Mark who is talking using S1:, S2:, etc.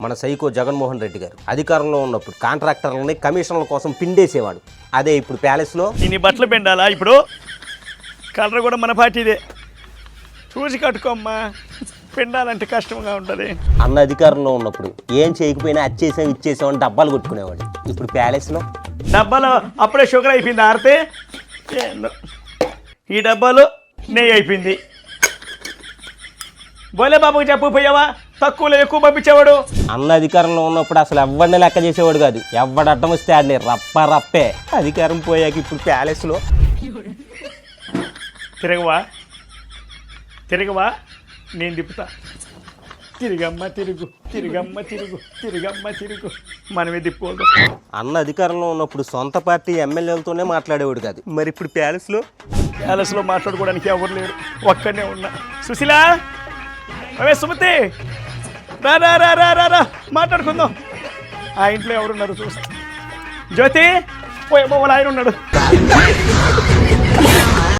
S1: మన సైకో జగన్మోహన్ రెడ్డి గారు అధికారంలో ఉన్నప్పుడు కాంట్రాక్టర్లని కమిషన్ల కోసం పిండేసేవాడు. అదే ఇప్పుడు ప్యాలెస్లో
S2: ఇన్ని బట్టలు పిండాలా? ఇప్పుడు కలర్ కూడా మన పార్టీదే, చూసి కట్టుకోమ్మా. పిండాలంటే కష్టంగా ఉంటుంది.
S1: అన్న అధికారంలో ఉన్నప్పుడు ఏం చేయకపోయినా అచ్చేసాం ఇచ్చేసామని డబ్బాలు కొట్టుకునేవాడు. ఇప్పుడు ప్యాలెస్లో
S2: డబ్బాలో అప్పుడే షుగర్ అయిపోయింది, ఆడితే ఏందో. ఈ డబ్బాలో నెయ్యి అయిపోయింది. బోలే బాబుకి చెప్పు పోయావా, తక్కువలో ఎక్కువ పంపించేవాడు.
S1: అన్న అధికారంలో ఉన్నప్పుడు అసలు ఎవరిని లెక్క చేసేవాడు కాదు. ఎవడు అడ్డం వస్తే ఆడిని రప్పే. అధికారం పోయాక ఇప్పుడు ప్యాలెస్లో
S2: తిరగవా నేను తిప్పుతా. తిరిగమ్మ తిరుగు, తిరిగమ్మ తిరుగు, తిరిగమ్మ తిరుగు, మనమే తిప్పుకోదు.
S1: అన్న అధికారంలో ఉన్నప్పుడు సొంత పార్టీ ఎమ్మెల్యేలతోనే మాట్లాడేవాడు కాదు. మరి ఇప్పుడు ప్యాలెస్లో
S2: మాట్లాడుకోవడానికి ఎవరు లేరు, ఒక్కడనే ఉన్నా. సుశీలా, అవే సుమతి, రా రా రా రా రా రా మాట్లాడుకుందాం. ఆ ఇంట్లో ఎవరున్నారు చూస్తా. జ్యోతి పోయే ఆయన ఉన్నాడు.